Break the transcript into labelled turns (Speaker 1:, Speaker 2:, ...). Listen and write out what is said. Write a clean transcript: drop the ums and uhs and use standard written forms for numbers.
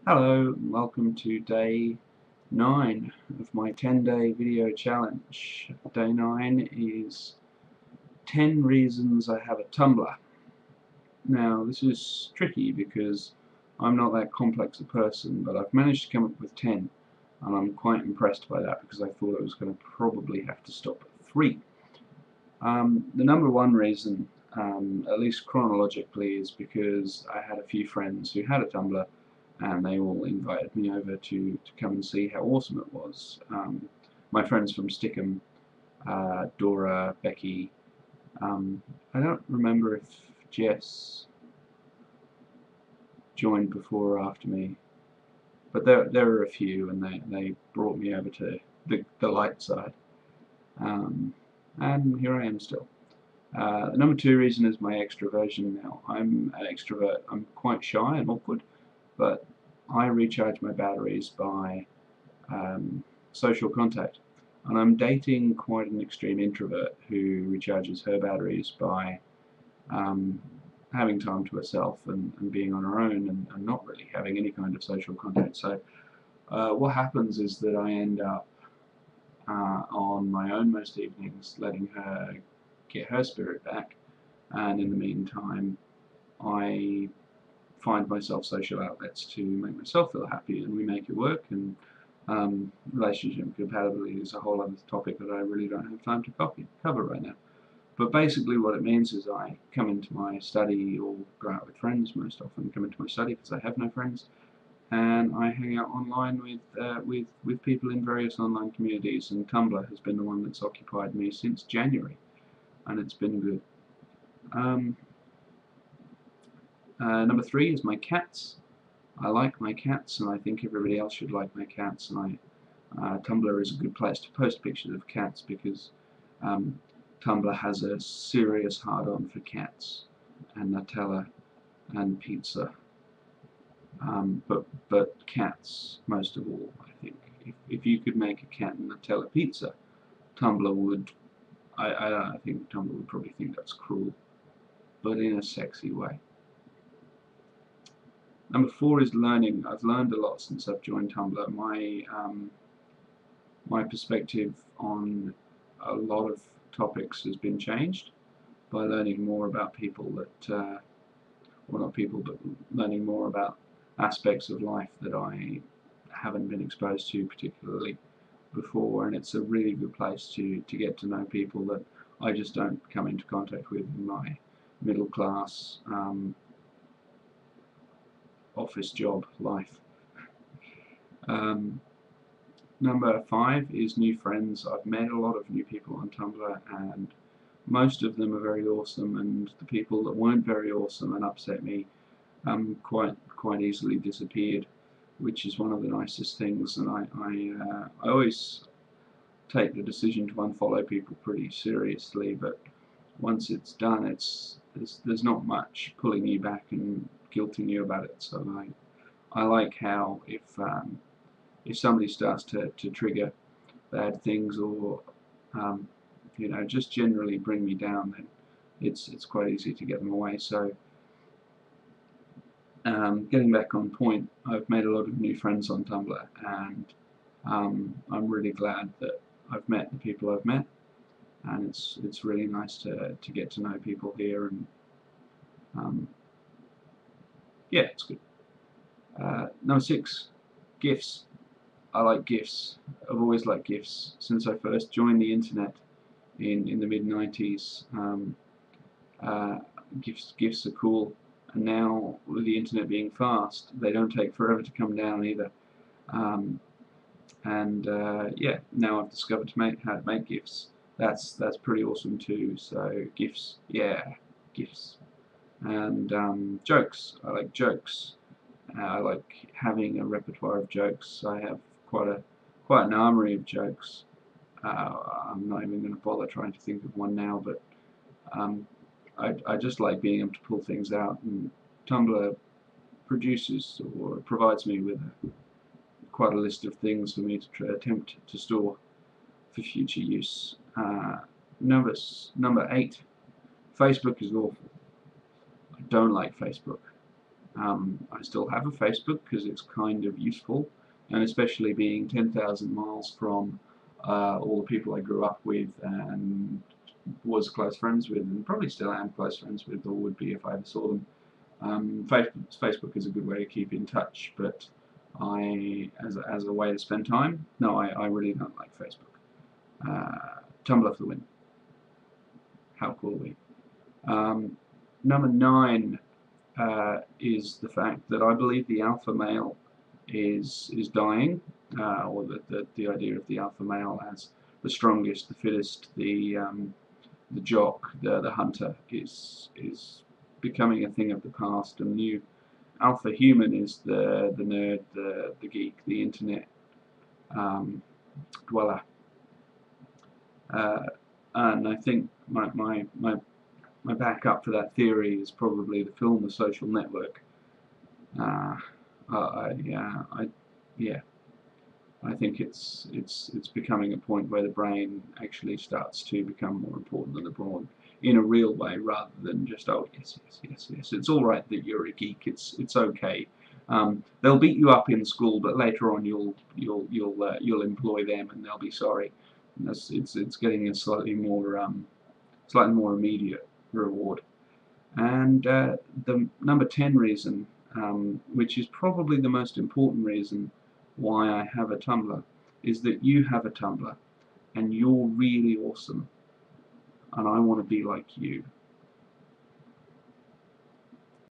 Speaker 1: Hello, and welcome to day 9 of my 10-day video challenge. Day 9 is 10 reasons I have a Tumblr. Now, this is tricky because I'm not that complex a person, but I've managed to come up with 10, and I'm quite impressed by that because I thought I was going to probably have to stop at 3. The number one reason, at least chronologically, is because I had a few friends who had a Tumblr and they all invited me over to come and see how awesome it was. My friends from Stickham, Dora, Becky, I don't remember if Jess joined before or after me, but there were a few, and they brought me over to the light side, and here I am still. The number two reason is my extroversion now. I'm an extrovert. I'm quite shy and awkward, but I recharge my batteries by social contact. And I'm dating quite an extreme introvert who recharges her batteries by um, having time to herself and being on her own and not really having any kind of social contact. So what happens is that I end up on my own most evenings letting her get her spirit back, and in the meantime I find myself social outlets to make myself feel happy, and we make it work. And relationship compatibility is a whole other topic that I really don't have time to cover right now. But basically what it means is I come into my study, or go out with friends most often, come into my study because I have no friends, and I hang out online with people in various online communities, and Tumblr has been the one that's occupied me since January, and it's been good. Um, Number three is my cats. I like my cats, and I think everybody else should like my cats. And Tumblr is a good place to post pictures of cats because um, Tumblr has a serious hard-on for cats and Nutella and pizza. But cats most of all, I think. If you could make a cat and Nutella pizza, Tumblr would. I think Tumblr would probably think that's cruel, but in a sexy way. Number four is learning. I've learned a lot since I've joined Tumblr. My perspective on a lot of topics has been changed by learning more about people that, well, not people, but learning more about aspects of life that I haven't been exposed to particularly before, and it's a really good place to get to know people that I just don't come into contact with in my middle class office job life. Um, Number five is new friends. I've met a lot of new people on Tumblr, and most of them are very awesome, and the people that weren't very awesome and upset me quite easily disappeared, which is one of the nicest things. And I always take the decision to unfollow people pretty seriously, but once it's done, there's not much pulling you back and guilting you about it. So I like how if somebody starts to trigger bad things, or just generally bring me down, then it's quite easy to get them away. So getting back on point, I've made a lot of new friends on Tumblr, and I'm really glad that I've met the people I've met, and it's really nice to get to know people here, and um, yeah, it's good. Number six, GIFs. I like GIFs. I've always liked GIFs since I first joined the internet in the mid 90s. Uh, GIFs are cool, and now with the internet being fast, they don't take forever to come down either. Um, and yeah, now I've discovered how to make GIFs. That's pretty awesome too. So GIFs, yeah, GIFs. And jokes. I like jokes. I like having a repertoire of jokes. I have quite an armory of jokes. I'm not even going to bother trying to think of one now, but um, I just like being able to pull things out, and Tumblr produces or provides me with quite a list of things for me to attempt to store for future use. Number eight, Facebook is awful. I don't like Facebook. I still have a Facebook because it's kind of useful, and especially being 10,000 miles from all the people I grew up with and was close friends with, and probably still am close friends with, or would be if I ever saw them. Facebook is a good way to keep in touch, but as a way to spend time, no, I really don't like Facebook. Tumblr for the win. How cool are we? Number 9 is the fact that I believe the alpha male is dying, or the idea of the alpha male as the strongest, the fittest, the jock, the hunter is becoming a thing of the past, and new alpha human is the nerd, the geek, the internet dweller. And I think my backup for that theory is probably the film The Social Network. Yeah, I think it's becoming a point where the brain actually starts to become more important than the brawn in a real way, rather than just, oh yes, it's all right that you're a geek. It's okay. They'll beat you up in school, but later on you'll employ them, and they'll be sorry. And it's getting a slightly more immediate reward. And the number 10 reason, which is probably the most important reason why I have a Tumblr, is that you have a Tumblr and you're really awesome, and I want to be like you.